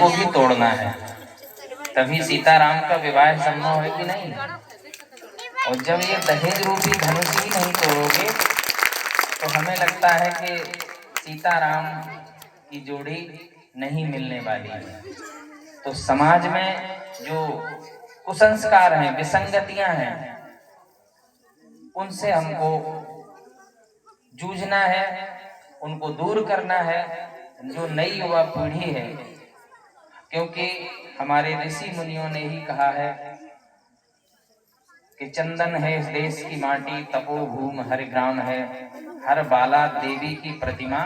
को भी तोड़ना है, तभी सीताराम का विवाह संभव है कि नहीं। और जब ये दहेज रूपी धनुष ही नहीं तोड़ोगे तो हमें लगता है कि सीताराम की जोड़ी नहीं मिलने वाली है। तो समाज में जो कुसंस्कार हैं, विसंगतियां हैं, उनसे हमको जूझना है, उनको दूर करना है। जो नई युवा पीढ़ी है, क्योंकि हमारे ऋषि मुनियों ने ही कहा है कि चंदन है इस देश की माटी, तपोभूम हर ग्राम है, हर बाला देवी की प्रतिमा,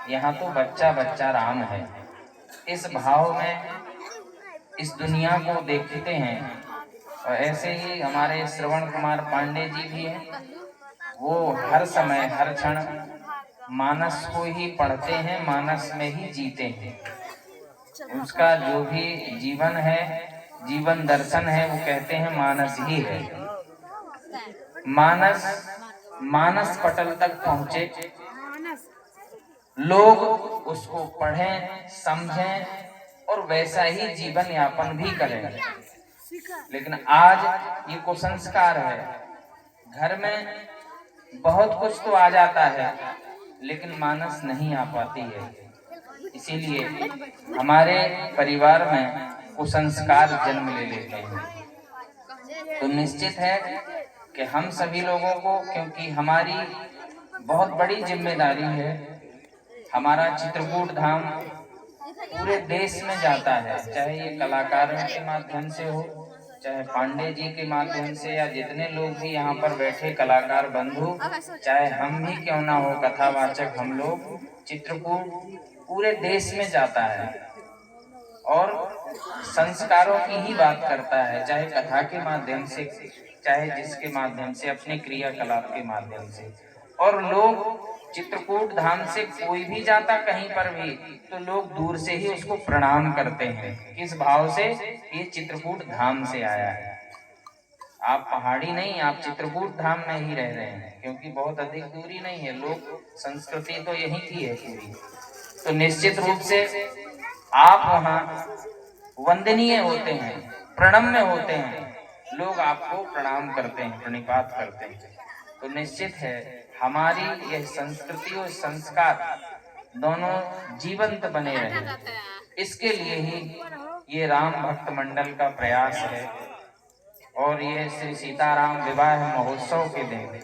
यहाँ तो बच्चा बच्चा राम है। इस भाव में इस दुनिया को देखते हैं। और ऐसे ही हमारे श्रवण कुमार पांडे जी भी हैं, वो हर समय हर क्षण मानस को ही पढ़ते हैं, मानस में ही जीते हैं। उसका जो भी जीवन है, जीवन दर्शन है, वो कहते हैं मानस ही है। मानस मानस पटल तक पहुंचे, लोग उसको पढ़ें, समझें और वैसा ही जीवन यापन भी करें। लेकिन आज ये कुसंस्कार है, घर में बहुत कुछ तो आ जाता है लेकिन मानस नहीं आ पाती है। इसीलिए हमारे परिवार में कुसंस्कार जन्म ले लेते हैं। तो निश्चित है कि हम सभी लोगों को, क्योंकि हमारी बहुत बड़ी जिम्मेदारी है, हमारा चित्रकूट धाम पूरे देश में जाता है, चाहे ये कलाकारों के माध्यम से हो, चाहे पांडे जी के माध्यम से, या जितने लोग भी यहाँ पर बैठे कलाकार बंधु, चाहे हम भी क्यों ना हो कथावाचक, हम लोग चित्रकूट पूरे देश में जाता है और संस्कारों की ही बात करता है, चाहे कथा के माध्यम से, चाहे जिसके माध्यम से, अपने क्रियाकलाप के माध्यम से। और लोग चित्रकूट धाम से कोई भी जाता कहीं पर भी तो लोग दूर से ही उसको प्रणाम करते हैं। किस भाव से? ये चित्रकूट धाम से आया है। आप पहाड़ी नहीं, आप चित्रकूट धाम में ही रह रहे हैं, क्योंकि बहुत अधिक दूरी नहीं है। लोग संस्कृति तो यही की है पूरी। तो निश्चित रूप से आप वहाँ वंदनीय होते हैं, प्रणम्य होते हैं, लोग आपको प्रणाम करते हैं, प्रणिपात करते हैं। तो निश्चित है हमारी यह संस्कृति और संस्कार दोनों जीवंत बने रहे, इसके लिए ही ये राम भक्त मंडल का प्रयास है। और ये श्री सीताराम विवाह महोत्सव के दिन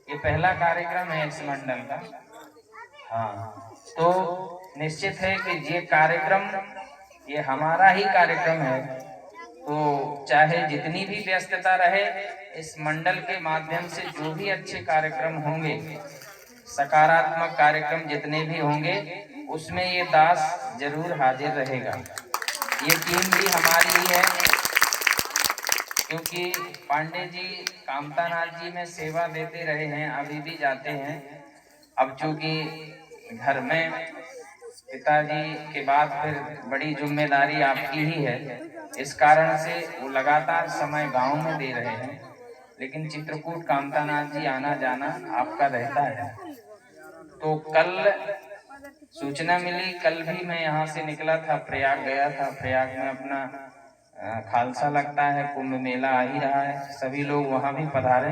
ये पहला कार्यक्रम है इस मंडल का। हाँ, तो निश्चित है कि ये कार्यक्रम ये हमारा ही कार्यक्रम है। तो चाहे जितनी भी व्यस्तता रहे, इस मंडल के माध्यम से जो भी अच्छे कार्यक्रम होंगे, सकारात्मक कार्यक्रम जितने भी होंगे, उसमें ये दास जरूर हाजिर रहेगा। ये टीम भी हमारी ही है, क्योंकि पांडे जी कामतानाथ जी में सेवा देते रहे हैं, अभी भी जाते हैं। अब चूंकि घर में पिताजी के बाद फिर बड़ी जिम्मेदारी आपकी ही है, इस कारण से वो लगातार समय गांव में दे रहे हैं। लेकिन चित्रकूट कामतानाथ जी आना जाना आपका रहता है। तो कल सूचना मिली, कल भी मैं यहाँ से निकला था, प्रयाग गया था। प्रयाग में अपना खालसा लगता है, कुंभ मेला आ ही रहा है, सभी लोग वहाँ भी पधारे।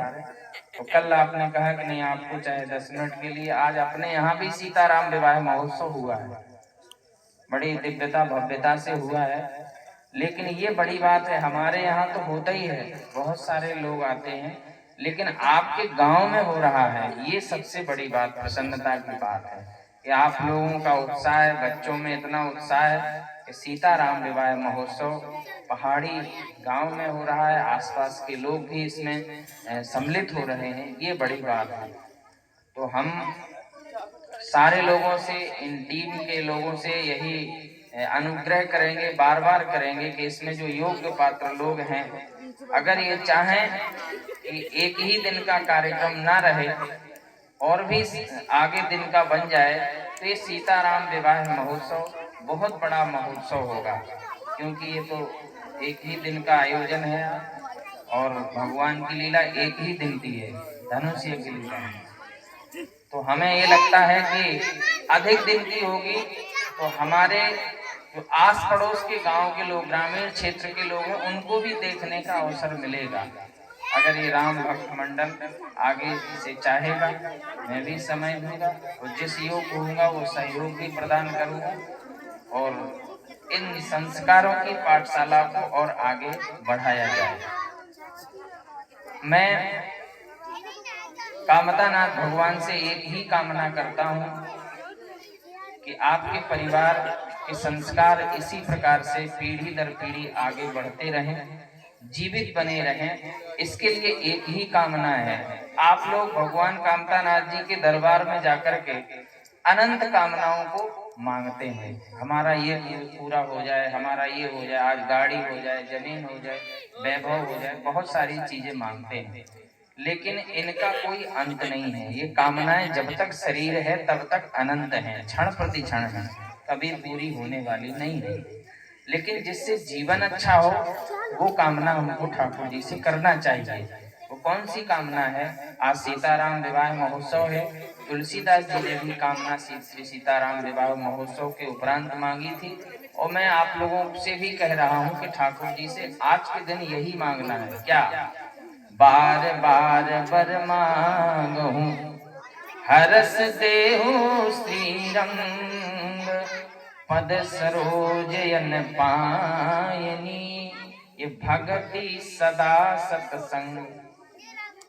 तो कल आपने कहा कि नहीं, आपको चाहे 10 मिनट के लिए, आज अपने यहाँ भी सीताराम विवाह महोत्सव हुआ है, बड़ी दिव्यता भव्यता से हुआ है। लेकिन ये बड़ी बात है, हमारे यहाँ तो होता ही है, बहुत सारे लोग आते हैं, लेकिन आपके गांव में हो रहा है, ये सबसे बड़ी बात, प्रसन्नता की बात है कि आप लोगों का उत्साह है, बच्चों में इतना उत्साह है कि सीताराम विवाह महोत्सव पहाड़ी गांव में हो रहा है, आसपास के लोग भी इसमें सम्मिलित हो रहे हैं, ये बड़ी बात है। तो हम सारे लोगों से, इन टीम के लोगों से यही अनुग्रह करेंगे, बार बार करेंगे कि इसमें जो योग्य पात्र लोग हैं, अगर ये चाहें कि एक ही दिन का कार्यक्रम ना रहे और भी आगे दिन का बन जाए, तो ये सीताराम विवाह महोत्सव बहुत बड़ा महोत्सव होगा, क्योंकि ये तो एक ही दिन का आयोजन है और भगवान की लीला एक ही दिन की है, धनुष की लीला है। तो हमें ये लगता है कि अधिक दिन की होगी तो हमारे जो आस पड़ोस के गांव के लोग, ग्रामीण क्षेत्र के लोग हैं, उनको भी देखने का अवसर मिलेगा। अगर ये राम भक्त मंडल आगे से चाहेगा, मैं भी समय दूंगा और जिस योग होगा वो सहयोग भी प्रदान करूंगा और इन संस्कारों की पाठशाला को और आगे बढ़ाया जाए। मैं कामतानाथ भगवान से एक ही कामना करता हूँ कि आपके परिवार के संस्कार इसी प्रकार से पीढ़ी दर पीढ़ी आगे बढ़ते रहें, जीवित बने रहें। इसके लिए एक ही कामना है, आप लोग भगवान कामतानाथ जी के दरबार में जाकर के अनंत कामनाओं को मांगते हैं। हमारा ये पूरा हो जाए, हमारा ये हो जाए, आज गाड़ी हो जाए, जमीन हो जाए, वैभव हो जाए, बहुत सारी चीजें मांगते हैं, लेकिन इनका कोई अंत नहीं है। ये कामनाएं जब तक शरीर है तब तक अनंत हैं, क्षण प्रति क्षण है, कभी पूरी होने वाली नहीं है। लेकिन जिससे जीवन अच्छा हो वो कामना हमको ठाकुर जी से करना चाहिए। वो कौन सी कामना है? आज सीताराम विवाह महोत्सव है, तुलसीदास जी ने भी कामना श्री सीताराम विवाह महोत्सव के उपरांत मांगी थी और मैं आप लोगों से भी कह रहा हूँ कि ठाकुर जी से आज के दिन यही मांगना है। क्या? बार बार बर मांगहूँ हरस देहु श्रीरंग, पद सरोजयन पायनी, ये भक्ति सदा सत्संग।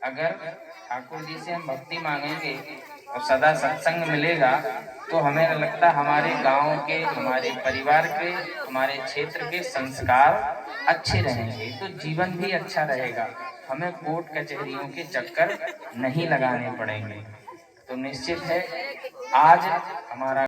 अगर ठाकुर जी से हम भक्ति मांगेंगे और सदा सत्संग मिलेगा तो हमें लगता है हमारे गांव के, हमारे परिवार के, हमारे क्षेत्र के संस्कार अच्छे रहेंगे तो जीवन भी अच्छा रहेगा, हमें कोर्ट कचहरियों के चक्कर नहीं लगाने पड़ेंगे। तो निश्चित है आज हमारा